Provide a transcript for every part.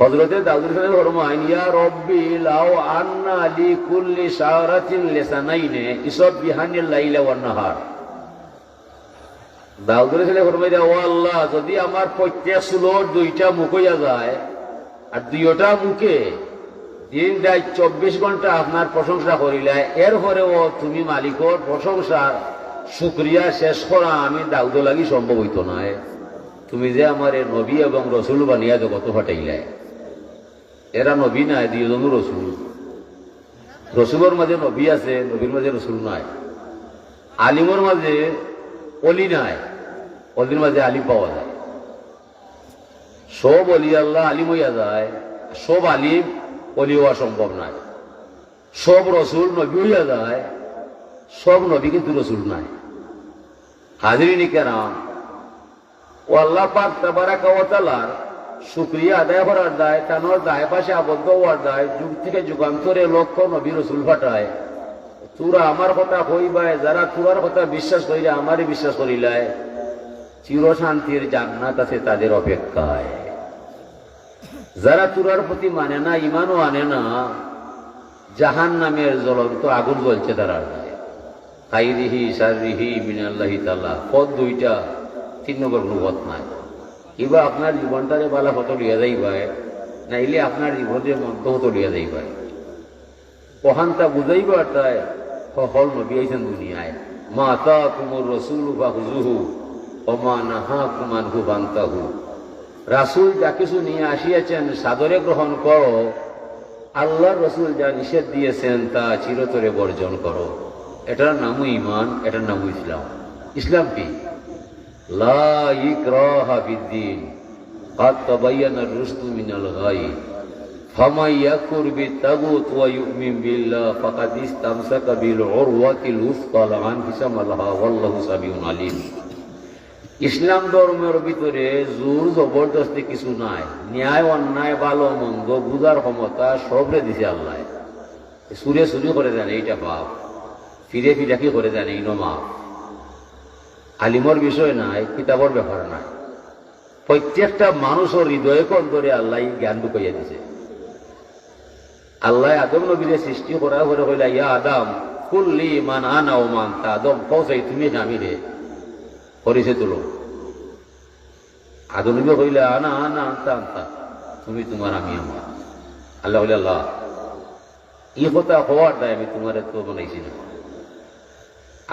হযরতে দাউদ ফরমান ইয়া রব্বি লাউ আন্না লি কুল্লি শারাতিন লিসানাইনে ইসবিহানিল লাইলা ওয়ান নাহার। দাউদের ছেলে ফরমাইয়া ও আল্লাহ, যদি আমার প্রত্যেক চুলোর দুইটা মুখ হইয়া যায় আর দুইটা মুখে দিন রাত 24 ঘন্টা আপনার প্রশংসা করিলে, এরপরেও তুমি মালিকর প্রশংসার শুকরিয়া শেষ করা আমি দাউদ লাগি সম্ভব হইত না। তুমি যে আমার নবী এবং রসুল বানিয়া জগত ফাটাইলে, এরা নবী নাই, দুইজনও রসুল। রসুলের মাঝে নবী আছে, নবীর মাঝে রসুল নাই। আলিমর মাঝে অলি নাই, অলির মাঝে আলিম পাওয়া যায়। সব অলি আল্লাহ আলিম হইয়া যায়, সব আলিম অলি হওয়া সম্ভব নাই। সব রসুল নবী হইয়া যায়, সব নবী কিন্তু রসুল নাই। হাজিরিনী কেরাম, ও আল্লাহ পাক তাবারাকা ওয়া তাআলার শুকরিয়া আদায় করার দায়, তানোর দায় পাশে আবদ্ধ হওয়ার দায়, যুগ থেকে যুগান্তরে লক্ষ নবী রসুল ফাটায়। তোরা আমার কথা কইবায়, যারা তোরার কথা বিশ্বাস করিলে আমারই বিশ্বাস করিলায়, চির শান্তির জান্নাত আছে তাদের অপেক্ষায়। যারা তোরার প্রতি মানে না, ইমানও আনে না, জাহান্নামের জ্বলন্ত আগুন জ্বলছে তারা। খাইরিহি শাররিহি মিনাল্লাহি তাআলা, পথ দুইটা, 3 নম্বর কোনো পথ নাই। কিবা আপনার জীবনটারে বালা পথ লিয়া যাইবাই, নাইলে আপনার জীবনের মন্দ হতো লিয়া যাইবাই। কহানটা বুঝাইবার তাই হল নবী আইছেন দুনিয়ায়। মা আতাকুমুর রাসূলু ফাখুযুহু ওয়া মা নাহাকুম আনহু ফান্তাহু। রাসূল যা কিছু নিয়ে আসিয়াছেন সাদরে গ্রহণ করো, আল্লাহর রাসূল যা নিষেধ দিয়েছেন তা চিরতরে বর্জন করো। এটার নামই ঈমান, এটার নামই ইসলাম। ইসলাম কি? লা ইকরাহা ফিদ্দীন ক্বাদ তাবায়্যানার রুশদু মিনাল গাই ফামান ইয়াকুর বিত্তাগুত ওয়া ইউমিন বিল্লাহ ফাকাদ ইসতামসাকা বিল উরওয়াতিল উসকা লা ইনফিসামা লাহা ওয়াল্লাহু সামিউন আলিম। ইসলাম ধর্মের ভিতরে জোর জবরদস্তি কিছু নাই। ন্যায় অন্যায় ভালো মন্দ বুঝার ক্ষমতা সবরে দিছে আল্লাহ। সুরে চুরি করে দেন এইটা পাপ, ফিরে ফিরে কি করে দেন এই নমাপ। আলিমর বিষয় নাই, কিতাবর ব্যাপার নাই। প্রত্যেকটা মানুষের হৃদয়ে অন্তরে আল্লাহ জ্ঞান ঢুকাইয়া দিছে। আল্লাহ আদম নবীরে সৃষ্টি করার পরে কইলা ইয়া আদম কুল্লি মান আনা ও মান তা। আদম কওসাই তুমি আমি রে করিছে তুলো। আদম নবী কইলা আনা আনা আনতা আনতা, তুমি তোমার আমি আমার। আল্লাহ কইলা আল্লাহ এই কথা হওয়ার দায় আমি তোমার তো বানাইছি না।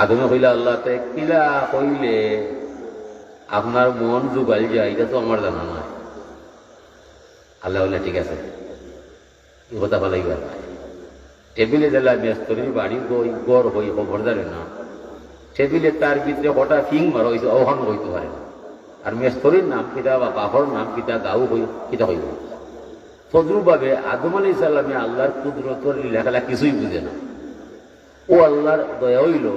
আদমে কইলা আল্লাহ তে কিলা কইলে আপনার মন জুগাল যায়, এটা তো আমার জানা নাই। আল্লাহ বললে ঠিক আছে, এই কথা বলাইবার নাই। টেবিলে দিলা মেস্তরি বাড়ি গড় হই খবর জানে না, টেবিলে তার ভিতরে হঠাৎ ফিং মারা হয়েছে, অহন হইতে পারে না। আর মেস্তরির নাম কিতা বা বাহর নাম কিতা গাও হই কিতা হইব। তদ্রুপভাবে আদম আলাইহিস সালামে আল্লাহর কুদরতের লীলাখেলা কিছুই বুঝে না। ও আল্লাহর দয়া হইল,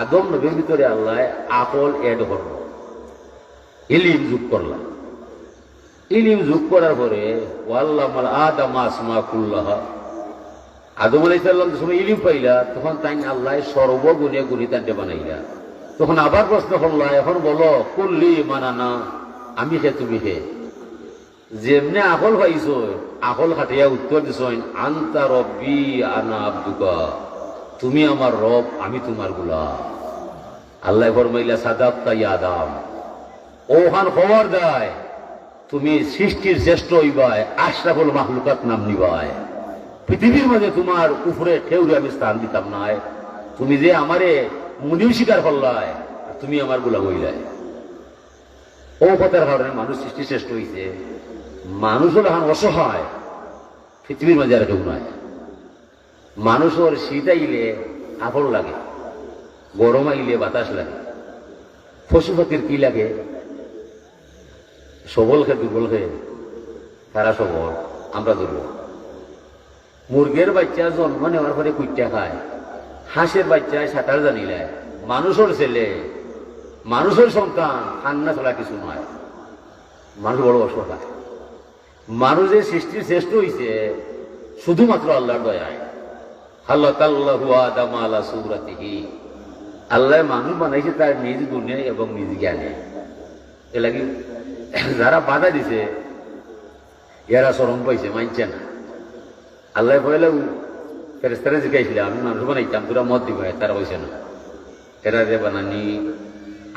আদম নবীর ভিতরে আল্লাহ আকল এড করল, ইলিম যোগ করলাম। ইলিম যোগ করার পরে ওয়াল্লামাল আদামা আসমা কুল্লাহা, আদম আলাইহিস সালাম যখন ইলিম পাইলা তখন তাই আল্লাহ সর্বগুণে গুণী তাকে বানাইলা। তখন আবার প্রশ্ন করলা, এখন বলো কুল্লি মানানা, আমি হে তুমি হে। যেমনে আকল পাইছ আকল খাটিয়া উত্তর দিছ আনতা রব্বি আনা আব্দুকা, তুমি আমার রব আমি তোমার গোলাম। আল্লাহ ফরমাইলা সাদাক্তা ইয়া আদম, ওহান খবর দেয় তুমি সৃষ্টির শ্রেষ্ঠ হইবাই, আশরাফুল মাখলুকাত নাম নিবাই। পৃথিবীর মাঝে তোমার উপরে ঠেউরে আমি স্থান দিতাম না। তুমি যে আমারে মুনিও স্বীকার করলাই, তুমি আমার গোলাম হইলাই। ও কথার কারণে মানুষ সৃষ্টি শ্রেষ্ঠ হইছে। মানুষ হলো এখন অসহায়, পৃথিবীর মাঝে আর কেউ নাই। মানুষের শীত আইলে আফড় লাগে, গরম আইলে বাতাস লাগে। পশু পাখির কি লাগে? সবল খেয়ে দুর্বল খেয়ে, তারা সবল, আমরা দুর্বল। মুরগের বাচ্চা জন্ম নেওয়ার পরে কুইটা খায়, হাঁসের বাচ্চায় সাঁতার জানিলায়। মানুষের ছেলে, মানুষের সন্তান কান্না ছাড়া কিছু নয়। মানুষ বড় অসহায়। মানুষ যে সৃষ্টির শ্রেষ্ঠ হইছে শুধুমাত্র আল্লাহর দয়ায়। খালাকাল্লাহু আদামা আলা সূরাতিহি, আল্লাহ মানুষ বানাইছে তার নিজ গুণে এবং নিজ জ্ঞানে। এ লাগি যারা বাধা দিছে এরা চরম পাইছে, মানছে না। আল্লাহ বলে ফেরেস্তারা জিজ্ঞাসিল, আমি মানুষ বানাইতাম, তোরা মদ দিবাই, তারা কইছে না। এরা যে বানানি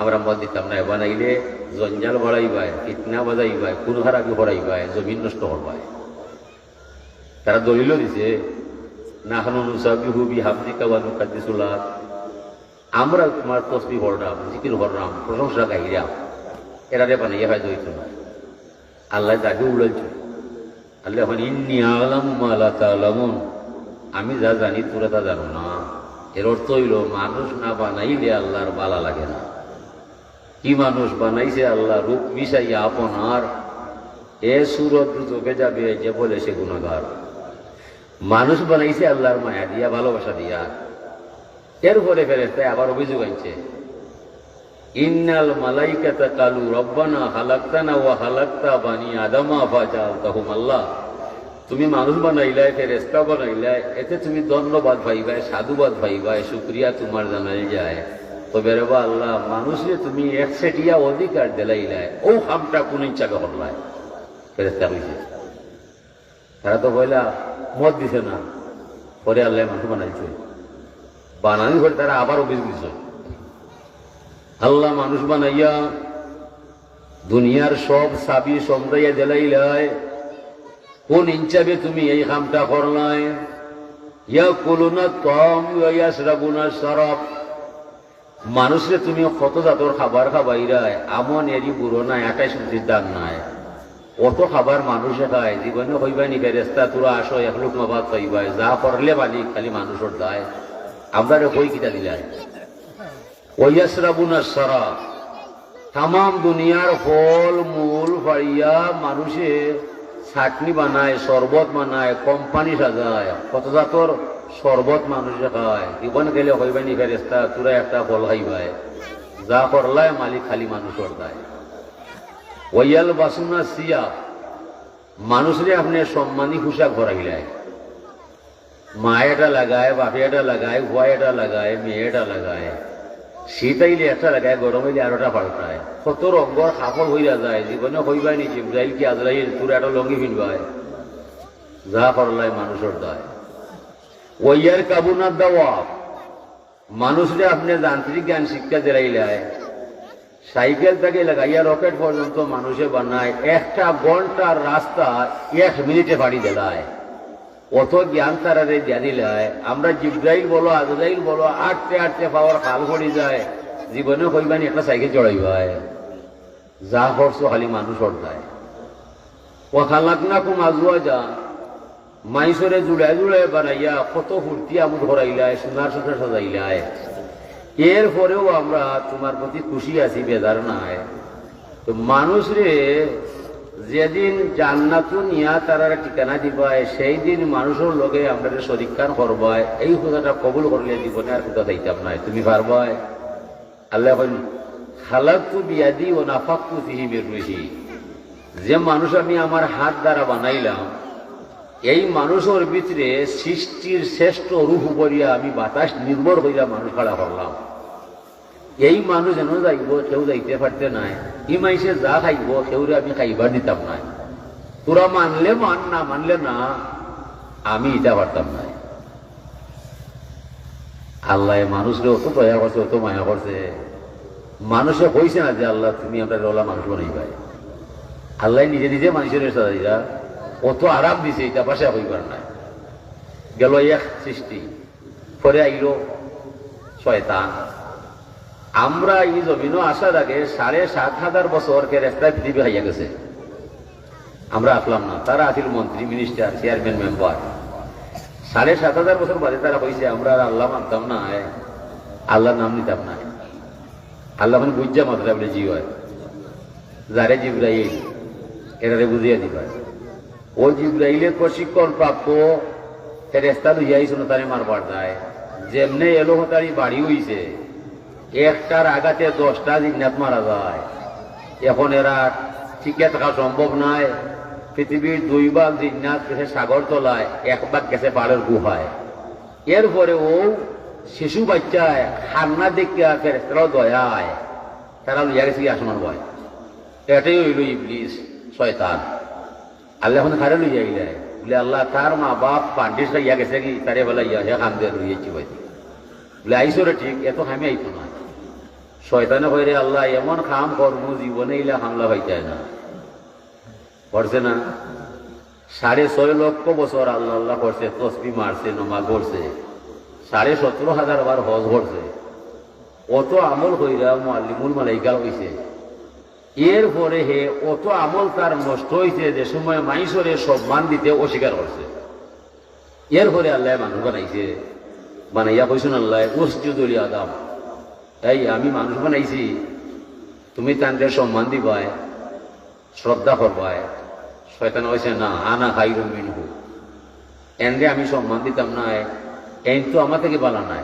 আমরা মদ দিতাম না, বানাইলে জঞ্জাল বাড়াইবাই, ফিতনা বাজাইবাই, খুন খারাপি করাইবাই, জমিন নষ্ট করবাই। তারা দলিলও দিছে, নাহনু নুসাবিহু বিহামদিকা ওয়া নুকাদ্দিসু লাক, আমরা তোমার তসবিহ পড়লাম, জিকির করলাম, প্রশংসা গাইলাম। এরা রে বানাইয়া হয় দইত না। আল্লাহ তাকে উড়াইছে। আল্লাহ এখন ইন্নী আ'লামু মা লা তা'লামুন, আমি যা জানি তোরা তা জানো না। এর অর্থ হইল মানুষ না বানাইলে আল্লাহর বালা লাগে না। কি মানুষ বানাইছে আল্লাহ রূপ মিশাইয়া আপনার, এ সুরত চোখে যাবে যে বলে সে গুনাহগার। মানুষ বানাইছে আল্লাহর মায়া দিয়া, ভালোবাসা দিয়া। এরপরে ফেরেশতা আবার অভিযোগ আনছে, ইন্নাল মালাইকাতা কালু রব্বানা খালাকতানা ওয়া খালাকতা বানি আদামা ফাজালতাহুম। আল্লাহ, তুমি মানুষ বানাইলাই, ফেরেশতা বানাইলাই, এতে তুমি ধন্যবাদ পাইবাই, সাধুবাদ পাইবাই, শুকরিয়া তোমার জানাই যায়। তবে রে বা আল্লাহ, মানুষে তুমি একসেটিয়া অধিকার দিলাইলাই, ও খামটা কোন ইচ্ছাকে করলাই। ফেরেশতা কইছে, তারা তো বইলা মত দিছে না। পরে আল্লাহ মানুষ বানাইছে, বানানি করে তারা আবার অভিযোগ দিছে, আল্লাহ মানুষ বানাইয়া দুনিয়ার সব সাবি সমরাইয়া দিলাইলাই, কোন ইনচাবে তুমি এই কামটা করলাই? ইয়াকুলুনা তাম ওয়া ইয়াশরাবুনা শারাব, মানুষে তুমি কত জাতর খাবার খাবাইরাই, আমন এরি বুড়ো নাই, 28 রুটির দাম নাই, অত খাবার মানুষে খায়। জীবনে হইবাই নি ফেরেশতা তোরা আসো, এক লুকমা ভাত খাইবাই, যা করলে মালিক খালি মানুষের দায়। আমরা রে কই কিটা দিলাই? ওয়া ইয়াশরাবুনা শারাব, তাম দুনিয়ার ফল মূল ফাড়িয়া মানুষে চাটনি বানায়, শরবত বানায়, কোম্পানি সাজায়, কত জাতর শরবত মানুষে খায়। জীবন গেলে হইবাই নি ফেরেশতা তোরা একটা ফল খাইবাই, যা করলাই মালিক খালি মানুষের দায়। ওয়াল বাসুনা সিয়া, মানুষরে আপনি সম্মানী পোশাক ভরাইলাই, মা এটা লাগায়, বাপে এটা লাগায়, ভুয়া এটা লাগায়, মেয়ে এটা লাগায়, শীতাইলে একটা লাগায়, গরম হইলে আরোটা পাল্টায়, কত রঙর কাপড় হইয়া যায়। জীবনে হইবাই নি জিব্রাইল কি আজরাইল তোরা একটা লঙ্গি ফিনবাই, যা করলাই মানুষের দায়। ওয়ার কাবুনা দাওয়া, মানুষরে আপনি যান্ত্রিক জ্ঞান শিক্ষা দিলাইলাই, সাইকেল থেকে লাগাইয়া রকেট পর্যন্ত মানুষে বানায়, একটা ঘন্টার রাস্তা 1 মিনিটে বাড়ি দেলায়, অত জ্ঞান তারারে দিয়া দিলায়। আমরা জিব্রাইল বলো আজরাইল বলো আটতে আটতে পাওয়ার খাল পড়ি যায়, জীবনে কইবানি একটা সাইকেল চড়াইবায়, যা করছো খালি মানুষের দায়। ওয়া খালাকনাকুম আজওয়াজা, মাইসরে জুড়ায় জুড়ায় বানাইয়া কত ফুর্তি আমোদ করাইলাই, সোনার সাথে সাজাইলাই। এরপরেও আমরা তোমার প্রতি খুশি আছি, বেজার নাই। তো মানুষরে যেদিন জান্নাতু নিয়া তারা ঠিকানা দিবায়, সেই দিন মানুষের লগে আমরা শরীকান করবায়, এই কথাটা কবুল করলে জীবনে আর কোথা যাইতাম নাই। তুমি পারবাই? আল্লাহ খালাকতু বিয়াদি ও নাফাকতু ফিহি মির রূহি, যে মানুষ আমি আমার হাত দ্বারা বানাইলাম, এই মানুষের ভিতরে সৃষ্টির শ্রেষ্ঠ রূপ করিয়া আমি বাতাস নির্ভর হইয়া মানুষ খাড়া করলাম। এই মানুষ যেন যাইব, কেউ যাইতে পারতে নাই। ই মাইসে যা খাইব সেউরে আমি খাইবার দিতাম নাই। তোরা মানলে মান, না মানলে না, আমি এটা পারতাম নাই। আল্লাহ মানুষরে অত দয়া করছে, অত মায়া করছে। মানুষে কইছে না যে আল্লাহ তুমি আমরা রলা মানুষ বানাইবাই। আল্লাহ নিজে নিজে মানুষের সাজাইরা অত আরাম দিছে, এটা পাশে হইবার নাই। গেল এক সৃষ্টি, পরে আইল শয়তান। আমরা এই জমিনও আসার আগে 7,500 বছর ফেরেশতা পৃথিবী হাইয়া গেছে, আমরা আসলাম না। তারা আছিল মন্ত্রী, মিনিস্টার, চেয়ারম্যান, মেম্বার। 7,500 বছর বাদে তারা কইছে আমরা আর আল্লাহ মানতাম না, আল্লাহর নাম নিতাম না। আল্লাহ মানে বুঝা মাত্র বলে জি হয়, যারে জিব্রাইল এরারে বুঝিয়ে দিবা। ও জিব্রাইলের প্রশিক্ষণ প্রাপ্ত ফেরেশতা লইয়া আইছিল তারে মারবার যায়। যেমনে এলো তারি বাড়ি হইছে, একটার আঘাতে 10টা জিন্নাত মারা যায়। এখন এরা টিকে থাকা সম্ভব নয়। পৃথিবীর 2 ভাগ জিন্নাত গেছে সাগর তলায়, 1 ভাগ গেছে পাহাড়ের গুহায়। এরপরে ও শিশু বাচ্চায় খান্না দেখিয়া ফেরেশতারাও দয়ায়, তারা লইয়া গেছে আসমান ভয়। এটাই হইল ইবলিস, শয়তান। আল্লাহ এখন খারে লই যাইলাই বলে আল্লাহ তার মা বাপ পান্ডিস ইয়া গেছে কি তারে বেলা ইয়া হে খাম দিয়ে রইয়েছি ভাই বলে আইসো রে ঠিক এত খামে আইতো না শয়তানে কইরে আল্লাহ এমন খাম কর্ম জীবনে ইলা হামলা হইতায় না করছে না 6.5 লক্ষ বছর আল্লাহ আল্লাহ করছে তসবি মারছে নমাজ পড়ছে 17,500 বার হজ করছে অত আমল কইরা মুআল্লিমুল মালাইকা হইছে এরপরে হে অত আমল তার নষ্ট হয়েছে যে সময় মাইসরে সম্মান দিতে অস্বীকার করছে এরপরে আল্লাহ মানুষ বানাইছে বানাইয়া কইসুন আল্লাহ উসজুদুল আদম এই আমি মানুষ বানাইছি তুমি তাদের সম্মান দিবাই শ্রদ্ধা করবাই শয়তান হয়েছে না আনা খাইরুম মিনহু এনরে আমি সম্মান দিতাম না এন তো আমার থেকে বালা নাই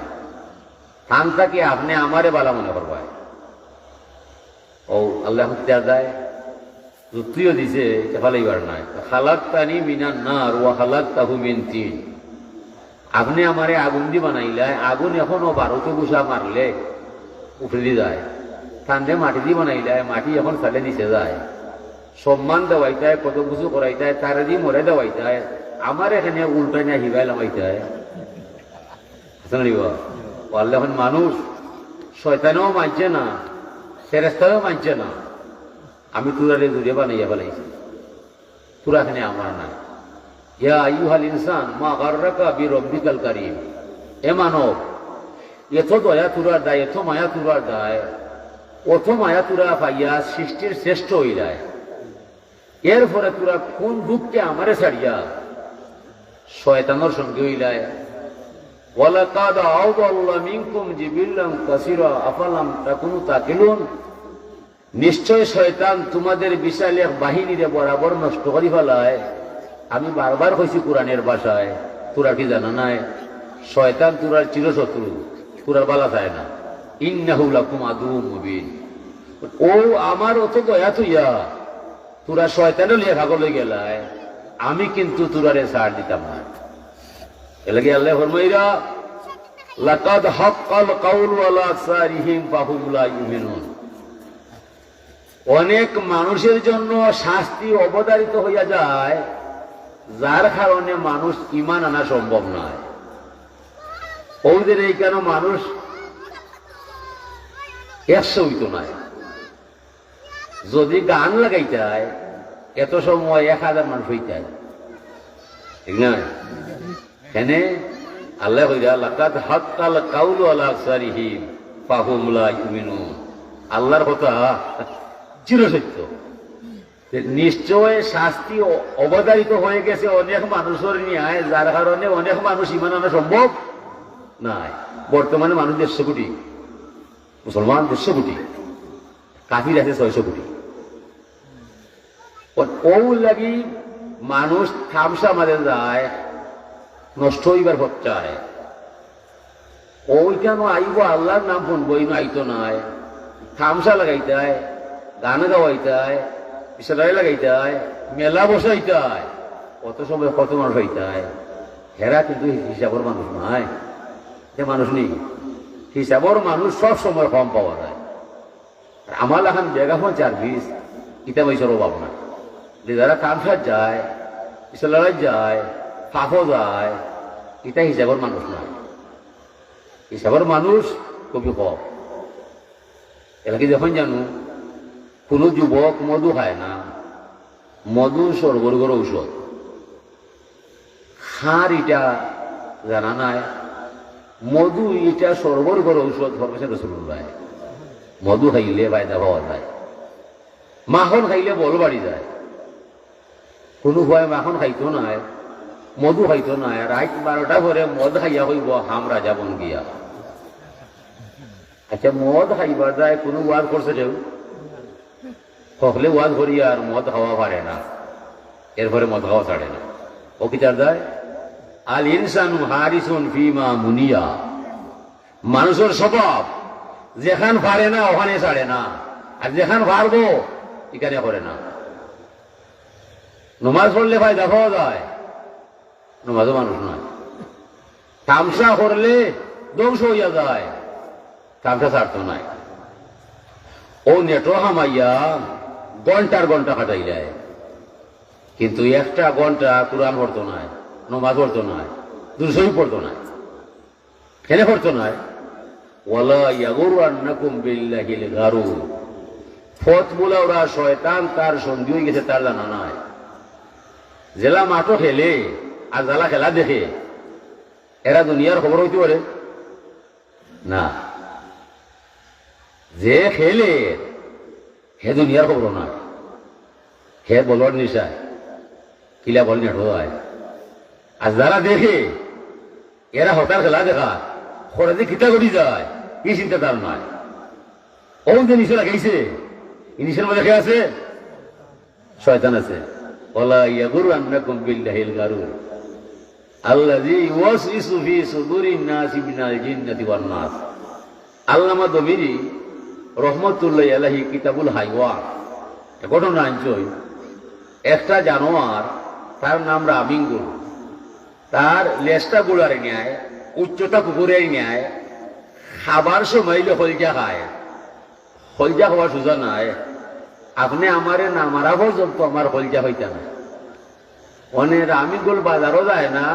থান থাকি আপনি আমারে বালা মনে করবাই ও আল্লাহ দেয় যুক্তিও দিছে ফালাইবার নাই খালাক তানি মিনান নার ওয়া খালাক তাহু মিন তিন আপনি আমারে আগুন দি বানাইলাই আগুন এখনো 12তে গুসা মারলে উঠে দিয়ে যায় ঠান্ডে মাটি দিয়ে বানাইলাই মাটি এখন ফেলে নিচে যায় সম্মান দেওয়াইতায় কত কিছু করাইতায় তারে দিয়ে মরে দেওয়াইতায় আমার এখানে উল্টাই না হিবাই লামাইতায় আল্লাহ এখন মানুষ শয়তানেও মানছে না ফেরেস্তাও মানছে না আমি তুরারে দূরে বানাইয়া ফেলাইছি তুরা এখানে আমার না ইয়া আইয়ুহাল ইনসান মা গাররাকা বিরব্বিকাল কারীম এ মানব এত দয়া তুরার দায় এত মায়া তুরার দায় অত মায়া তুরা পাইয়া সৃষ্টির শ্রেষ্ঠ হইলায় এরপরে তুরা কোন দুঃখকে আমারে ছাড়িয়া শয়তানোর সঙ্গে হইলায় ওয়ালাকাদ আউদাল্লাহু মিনকুম জিবিল্লাম কাসীরা আফালাম তাকুনু তাকিলুন নিশ্চয় শয়তান তোমাদের বিশাল এক বাহিনীরে বরাবর নষ্ট করি ফেলায় আমি বারবার কইছি কোরআনের ভাষায় তোরা কি জানা নাই শয়তান তোরার চিরশত্রু তোরার বালা চায় না ইন্নাহু লাকুম আদুউম মুবিন ও আমার অত দয়া তুইয়া তোরা শয়তানের লিয়ে ভাগলে গেলায় আমি কিন্তু তোরারে ছাড় দিতাম না এলাকি আল্লাহ ফরমাইরা লাকাদ হাক্কাল কাউলু আলা আকসারিহিম ফাহুম লা ইউমিনুন অনেক মানুষের জন্য শাস্তি অবধারিত হইয়া যায় যার কারণে মানুষ ঈমান আনা সম্ভব নয় ওদের এই কেন মানুষ 100 হইতো না যদি গান লাগাইতায় এত সময় 1000 মানুষ হইতায় ঠিক না এখানে আল্লাহ কইরা লাকাদ হাক্কাল কাউলু আলা আকসারিহিম ফাহুম লা ইউমিনুন আল্লাহর কথা চিরসত্য নিশ্চয় শাস্তি অবধারিত হয়ে গেছে অনেক মানুষের নিয়ে যার কারণে অনেক মানুষ ঈমান আনা সম্ভব নাই বর্তমানে মানুষ 150 কোটি মুসলমান 150 কোটি কাফির আছে 600 কোটি ও লাগি মানুষ থামসা মাঝে যায় নষ্ট হইবার চায় ওই কেন আইব আল্লাহর নাম শুনবই না আইতো নাই থামসা লাগাইতায় গান গাওয়াইতায় বিশালাই লাগাইতায় মেলা বসাইতায় কত সময় কত মানুষ হইতায় হেরা কিন্তু হিসাবর মানুষ নাই যে মানুষ নেই হিসাবর মানুষ সব সময় কম পাওয়া যায় আমার এখন বেগাফোন সার্ভিস ইটা পয়সার অভাব না যে যারা কামসার যায় বিশালাই যায় কাফও যায় এটা হিসাবর মানুষ নয় হিসাবর মানুষ খুবই কম এলাকি যখন জানো কোনো যুবক মধু খায় না মধু সর্বর্গর ঔষধ খার এটা জানা নাই মধু এটা সর্বর্গর ঔষধ ফরমেশন রাসূলুল্লাহ মধু খাইলে ফায়দা পাওয়া যায় মাখন খাইলে বল বাড়ি যায় কোনো ভয় মাখন খাইতো নাই মধু খাইতো নাই রাত 12টা পরে মদ খাইয়া হইব হাম রাজা বন গিয়া আচ্ছা মদ খাইবার যায় কোনো ওয়াজ করছে কেউ সকলে ওয়াজ করি আর মদ খাওয়া পারে না এরপরে মদ খাওয়া ছাড়ে না ও কি চার যায় আল ইনসানু হারিসুন ফিমা মুনিয়া মানুষের স্বভাব যেখান পারে না ওখানে ছাড়ে না আর যেখান পারবো এখানে করে না নমাজ পড়লে ফায়দা পাওয়া যায় নমাজও মানুষ নয় তামসা করলে ধ্বংস হইয়া যায় তামসা ছাড়তো নাই ও নেটো হামাইয়া ঘন্টার ঘন্টা কাটাই যায় কিন্তু একটা ঘন্টা কোরআন পড়তো নয়, নমাজ পড়তো নয়, দুশোই পড়তো নয়। কেন পড়তো নয়? ওয়ালা ইয়াগুররান্নাকুম বিল্লাহিল গারুর, ফত বলে ওরা শয়তান তার সন্ধি হয়ে গেছে তার জানা নয়। জেলা মাঠও খেলে আর জ্বালা খেলা দেখে এরা দুনিয়ার খবর হইতে পারে না। যে খেলে হে দুনিয়ার খবর নয়, হে বলর নিশায় কিলা বল নেট হয়। আর যারা দেখে এরা হঠাৎ খেলা দেখা খরে যে কিতা করি যায় কি চিন্তা তার নয়। ও যে নিশে লাগাইছে নিশের মধ্যে খেয়ে আছে শয়তান আছে। ওয়ালা ইয়াগুররান্নাকুম বিল্লাহিল গারুর আল্লাযী ইউওয়াসওয়িসু ফী সুদুরিন নাসি মিনাল জিন্নাতি ওয়ান নাস। আল্লামা দমিরি রহমতুল্লাহ আলাইহি কিতাবুল হাইওয়ান ঘটনা আনছই। একটা জানোয়ার তার নাম রামিঙ্গুল, তার লেজটা গুলার ন্যায়, উচ্চতা কুকুরের ন্যায়, খাবার সময় হলজা খায়। হলজা খাওয়া সোজা নাই। আপনি আমারে না মারা পর্যন্ত আমার হলজা হইতা না। অনেক রামিঙ্গুল বাজারও যায় না,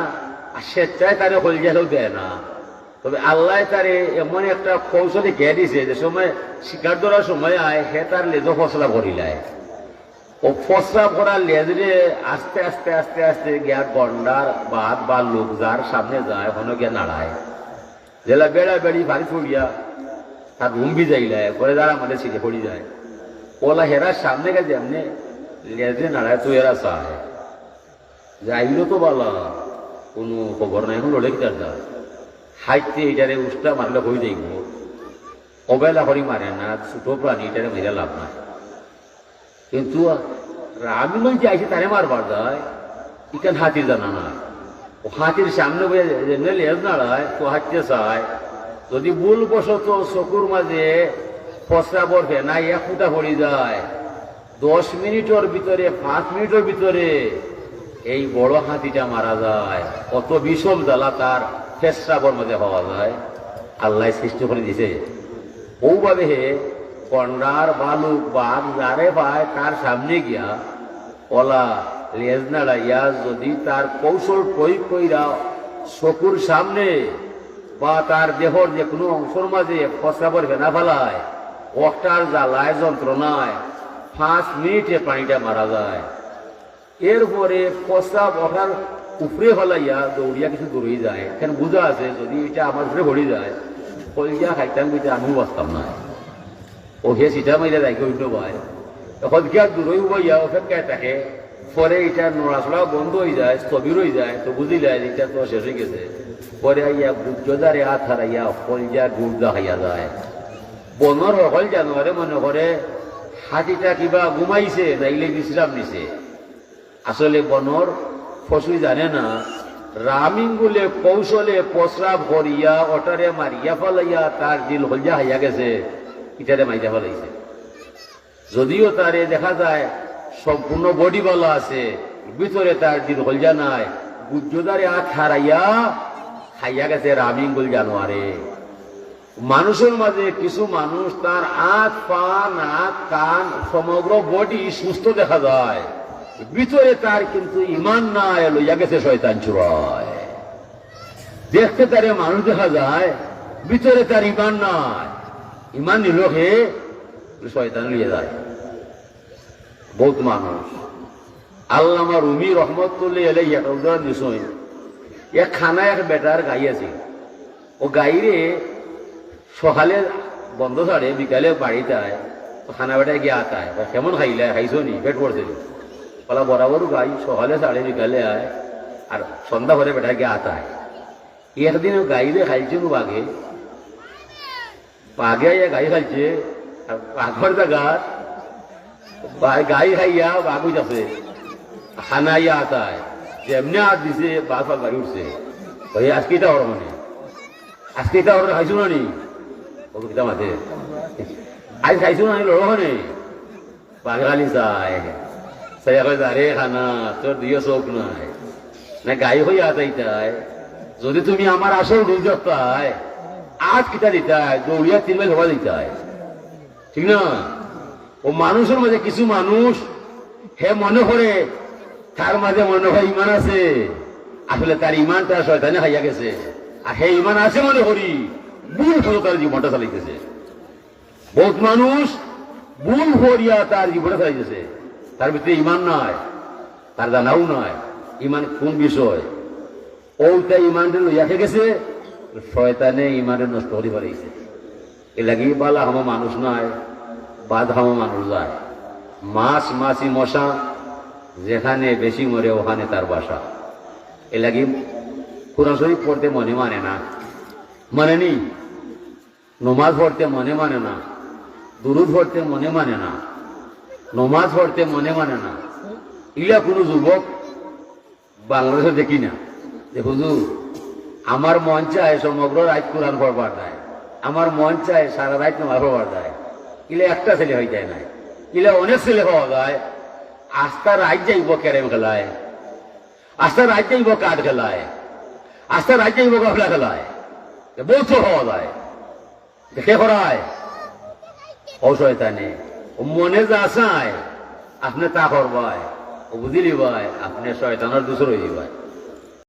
আর স্বেচ্ছায় তারে হলজাও দেয় না। তবে আল্লাহ তারে এমন একটা কৌশলী খেয়ে দিছে যে সময় শিকার ধরার সময় আয় হে তার লেজও ফসলা ভরিলায়। ও ফসলা ভরার লেজরে আস্তে আস্তে আস্তে আস্তে গিয়া গন্ডার বাদ বা লোক যার সামনে যায় ওখানে গিয়া নাড়ায়। জেলা বেড়া বেড়ি ভারী ফুড়িয়া তার ঘুম বি যাইলায় পরে যারা আমাদের ছিটে পড়ি যায়। ওলা হেরার সামনে গেছে এমনি লেজে নাড়ায় তো এরা চায় যাইলো তো বলা কোনো খবর নাই। এখন লড়ে কিটার যায় হাইতে এটারে উষ্টা মারলে হয়ে যাইব। অবেলা করি মারে না, ছোট প্রাণী এটারে মেরে লাভ নাই। কিন্তু আমি নয় যে আইসে তারে মারবার যায় ইখান হাতির জানা নয়। ও হাতির সামনে লেজ নাড়ায় তো হাঁটতে চায়। যদি ভুল বসত চকুর মাঝে ফসরা বরফে না এক ফুটা পড়ে যায় 10 মিনিটের ভিতরে 5 মিনিটের ভিতরে এই বড় হাতিটা মারা যায়। কত বিষম জ্বালা তার ফেসরাবর মধ্যে পাওয়া যায়। আল্লাহ সৃষ্টি করে দিছে ওভাবে হে কন্ডার বালুক বাঘ যারে পায় তার সামনে গিয়া ওলা লেজ নাড়াইয়া যদি তার কৌশল প্রয়োগ কইরা চকুর সামনে বা তার দেহর যে কোনো অংশের মাঝে ফসরাবর ফেনা ফেলায় ওটার জ্বালায় যন্ত্রণায় 5 মিনিটে পানিটা মারা যায়। এরপরে প্রস্রাব ওঠার উপরে ফেলাইয়া দৌড়িয়া কিছু দৌড়ে যায়। এখানে বোঝা আছে যদি এটা আমার উপরে ভরে যায় কলিয়া খাইতাম বুঝতে আমিও বাঁচতাম না। ও হে সিটা মাইলে যাই উঠতে পায় এখন কি আর দূরই বইয়া অপেক্ষায় থাকে। পরে এটা নড়াচড়া বন্ধ হয়ে যায়, স্থবির হয়ে যায়, তো বুঝিলে এটা তো শেষ হয়ে গেছে। পরে আইয়া গুজ্জদারে হাত হারাইয়া কলজা গুড়দা খাইয়া যায়। বনর সকল জানোয়ারে মনে করে হাতিটা কিবা ঘুমাইছে নাইলে বিশ্রাম নিছে। আসলে বনর ফসুই জানে না রামিঙ্গুলে কৌশলে প্রস্রাব করিয়া ওটারে মারিয়া ফেলাইয়া তার দিল হলজা হাইয়া গেছে, ইটারে মাইয়া ফেলাইছে। যদিও তারে দেখা যায় সম্পূর্ণ বডি বলা আছে, ভিতরে তার দিল হলজা নাই, গুজ্জদারে হাত হারাইয়া খাইয়া গেছে রামিঙ্গুল জানোয়ারে। মানুষের মাঝে কিছু মানুষ তার হাত পা নাক কান সমগ্র বডি সুস্থ দেখা যায়, ভিতরে তার কিন্তু ইমান নাই, লইয়া গেছে শয়তান চুরায়। দেখতে তারে মানুষ দেখা যায়, ভিতরে তার ইমান নাই, ইমান নিল হে শয়তান লিয়ে যায়। বহুত মানুষ আল্লামা রুমি রহমতুল্লাহ আলাইহি একটা উদাহরণ দিছই। এক খানা এক বেটার গাই আছে, ও গাইরে সকালে বন্ধ ছাড়ে বিকালে বাড়িতে আয়, তো খানা বেটায় গিয়ে আতায় কেমন খাইলে খাইছো নি পেট পড়ছে বলা বরাবর গাই সকালে ছাড়ে বিকালে আয় আর সন্ধ্যা করে বেটা গিয়ে আতায়। একদিন গাইরে খাইছে বাঘে, বাঘে আইয়া গাই খাইছে আর বাঘর জায়গার গাই খাইয়া বাঘ যাচ্ছে খানা ইয়া আতায় যেমনি হাত দিছে বাঘ ফাল বাড়ি উঠছে। ওই আজকে এটা ওর মানে আজকে এটা ওর খাইছো না নি কিতা মাঝে আজ খাইছো না লড়নে বাঘে খালি চায় সাইয়া কয় আরে খানা তোর দিয়ে চোখ নাই না গাই হইয়া আতাইতায়। যদি তুমি আমার আসল রূপ দেখতায় আজ কিতা দিতায় দৌড়িয়া 3 মাইল হওয়া দিতায়, ঠিক না? ও মানুষের মাঝে কিছু মানুষ হে মনে করে তার মাঝে মনে হয় ইমান আছে, আসলে তার ইমানটা শয়তানে খাইয়া গেছে। আর সেই ইমান আছে মনে করি ভুল করে তার জীবনটা চালাইতেছে। বহুত মানুষ ভুল করিয়া তার জীবনটা চালাইতেছে, তার ভিতরে ইমান নয়, তার জানাও নয় ইমান কোন বিষয়। ওইটা ইমানটা লইয়া গেছে, শয়তানে ইমানে নষ্ট করে পারিছে। এ লাগি বালা হামো মানুষ নয়, বাদ হামো মানুষ যায়। মাছ মাছি মশা যেখানে বেশি মরে ওখানে তার বাসা। এ লাগি কোরআন শরীফ পড়তে মনে মানে না, মানে নি, নমাজ পড়তে মনে মানে না, দুরুদ পড়তে মনে মানে না, নমাজ পড়তে মনে মানে না। ইলা কোনো যুবক বাংলাদেশে দেখি না যে হুজুর আমার মন চায় সমগ্র রাত কোরআন পড়বার দেয়, আমার মন চায় সারা রাত নামাজ পড়বার দেয়। ইলে একটা ছেলে হয়ে যায় না, ইলে অনেক ছেলে হওয়া যায়। আস্থা রাত যাইব ক্যারেম খেলায়, আস্থা রাত যাইব কাঠ খেলায়, আস্থা রাত যাইব গাফলা খেলায়, বহুত হওয়া যায়। দেখে করায় অশয়তানে ও মনে যা চায় আপনি তা করবায়, ও বুঝিলি ভাই আপনি শয়তানের দূসর হয়ে যাবায়।